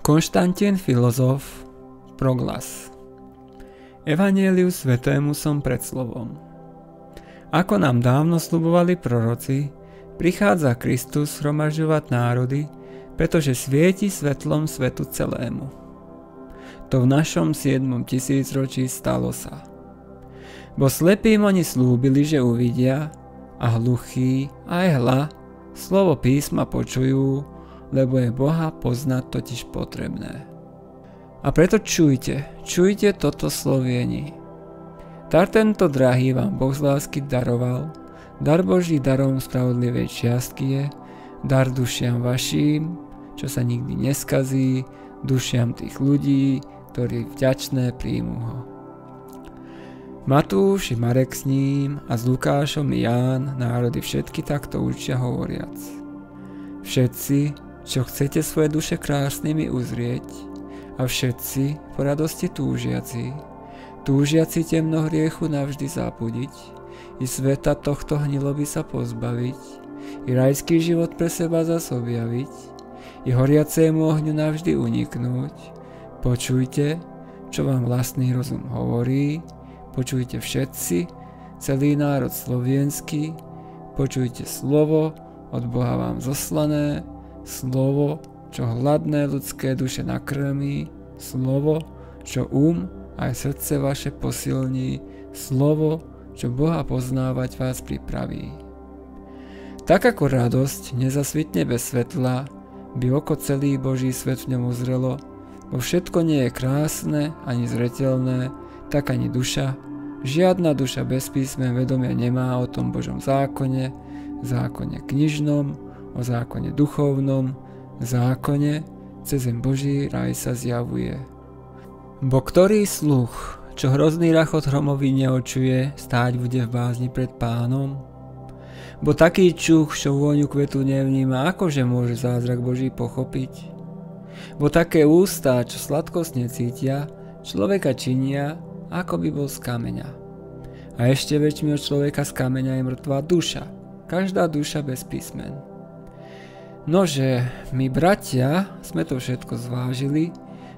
Konštantín filozof, proglas. Evanjeliu svetému som pred slovom. Ako nám dávno sľubovali proroci, prichádza Kristus zhromažďovať národy, pretože svieti svetlom svetu celému. To v našom 7. tisícročí stalo sa. Bo slepým oni slúbili, že uvidia, a hluchí aj hla slovo písma počujú, lebo je Boha poznať totiž potrebné. A preto čujte toto sloviení. Dar tento drahý vám Boh z lásky daroval, dar Boží darom spravodlivej čiastky je, dar dušiam vaším, čo sa nikdy neskazí, dušiam tých ľudí, ktorí vďačné príjmu ho. Matúš i Marek s ním a s Lukášom i Ján národy všetky takto učia hovoriac. Všetci, čo chcete svoje duše krásnymi uzrieť, a všetci po radosti túžiaci temno hriechu navždy zabudiť, i sveta tohto hniloby sa pozbaviť, i rajský život pre seba zas objaviť, i horiacému ohňu navždy uniknúť. Počujte, čo vám vlastný rozum hovorí, počujte všetci, celý národ slovenský, počujte slovo od Boha vám zoslané, slovo, čo hladné ľudské duše nakrmí, slovo, čo aj srdce vaše posilní, slovo, čo Boha poznávať vás pripraví. Tak ako radosť nezasvitne bez svetla, by oko celý Boží svet v ňom uzrelo, bo všetko nie je krásne ani zreteľné, tak ani duša, žiadna duša bez písmen vedomia nemá o tom Božom zákone knižnom, o zákone duchovnom, zákone, cez zem Boží raj sa zjavuje. Bo ktorý sluch, čo hrozný rachot hromový neočuje, stáť bude v bázni pred Pánom? Bo taký čuch, čo vôňu kvetu nevníma, akože môže zázrak Boží pochopiť? Bo také ústa, čo sladkosť necítia, človeka činia, ako by bol z kameňa. A ešte väčšmi od človeka z kameňa je mŕtvá duša, každá duša bez písmen. Nože, my bratia sme to všetko zvážili,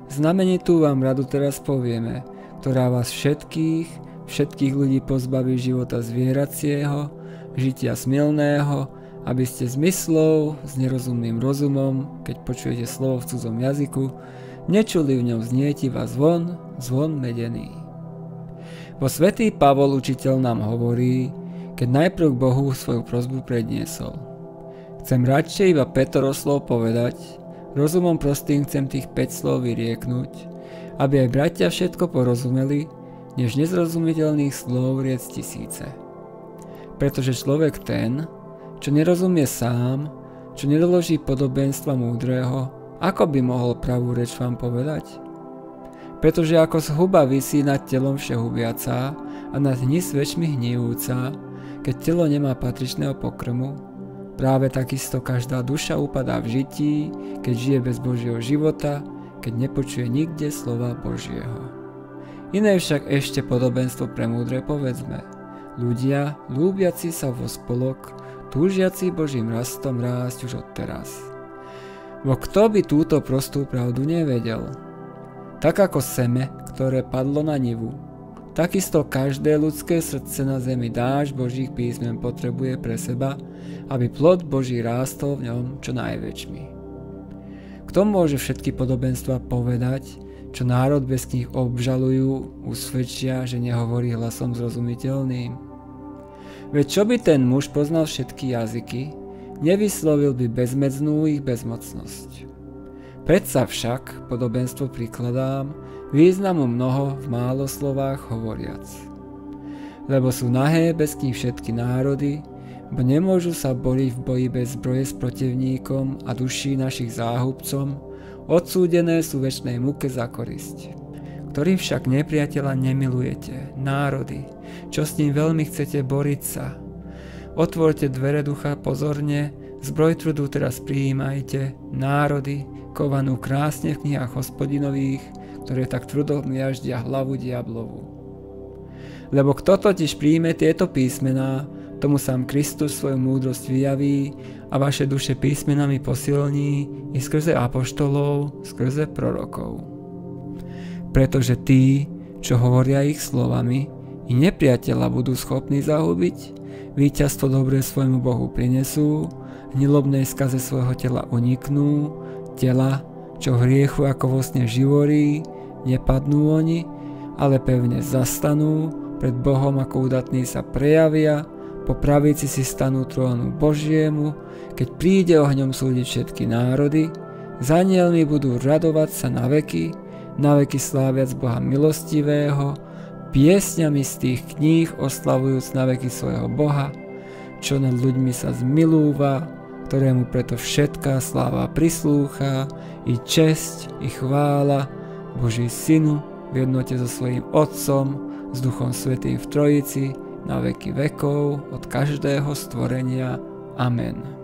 znamenitú vám radu teraz povieme, ktorá vás všetkých ľudí pozbaví života zvieracieho, žitia smilného, aby ste zmyslov s nerozumným rozumom, keď počujete slovo v cudzom jazyku, nečuli v ňom znietiva zvon medený. Bo svätý Pavol učiteľ nám hovorí, keď najprv k Bohu svoju prosbu predniesol. Chcem radšej iba 5 slov povedať, rozumom prostým chcem tých 5 slov vyrieknúť, aby aj bratia všetko porozumeli, než nezrozumiteľných slov riec tisíce. Pretože človek ten, čo nerozumie sám, čo nedoloží podobenstva múdreho, ako by mohol pravú reč vám povedať? Pretože ako zhuba visí nad telom všehubiaca a nad hnis väčšmi hnijúca, keď telo nemá patričného pokrmu, práve takisto každá duša upadá v žití, keď žije bez Božieho života, keď nepočuje nikde slova Božieho. Iné však ešte podobenstvo pre múdre povedzme. Ľudia, ľúbiaci sa vo spolok, túžiaci Božím rastom rásť už odteraz. Bo kto by túto prostú pravdu nevedel? Tak ako seme, ktoré padlo na nivu, takisto každé ľudské srdce na zemi dážď Božích písmen potrebuje pre seba, aby plod Boží rástol v ňom čo najväčšmi. Kto môže všetky podobenstvá povedať, čo národ bez kníh obžalujú, usvedčia, že nehovorí hlasom zrozumiteľným? Veď čo by ten muž poznal všetky jazyky, nevyslovil by bezmedznú ich bezmocnosť. Predsa však podobenstvo prikladám, významu mnoho v málo slovách hovoriac. Lebo sú nahé bez kníh všetky národy, bo nemôžu sa boriť v boji bez zbroje s protivníkom a duší našich záhubcom, odsúdené sú večnej muke za korisť. Ktorým však nepriateľa nemilujete, národy, čo s ním veľmi chcete boriť sa. Otvorte dvere ducha pozorne, zbroj trudu teraz prijímajte, národy, kovanú krásne v knihách Hospodinových, ktoré tak trudom jaždia hlavu diablovu. Lebo kto totiž príjme tieto písmená, tomu sám Kristus svoju múdrosť vyjaví a vaše duše písmenami posilní i skrze apoštolov, skrze prorokov. Pretože tí, čo hovoria ich slovami, i nepriateľa budú schopní zahubiť, víťazstvo dobré svojmu Bohu prinesú, hnilobnej skaze svojho tela uniknú, tela, čo hriechu ako vo sne živorí, nepadnú oni, ale pevne zastanú, pred Bohom ako udatní sa prejavia, po pravici si stanú trónu Božiemu, keď príde ohňom súdiť všetky národy, s anielmi budú radovať sa na veky sláviac Boha milostivého, piesňami z tých kníh oslavujúc na veky svojho Boha, čo nad ľuďmi sa zmilúva, ktorému preto všetká sláva prislúcha, i česť, i chvála Boží Synu v jednote so svojím Otcom, s Duchom Svätým v Trojici, na veky vekov, od každého stvorenia. Amen.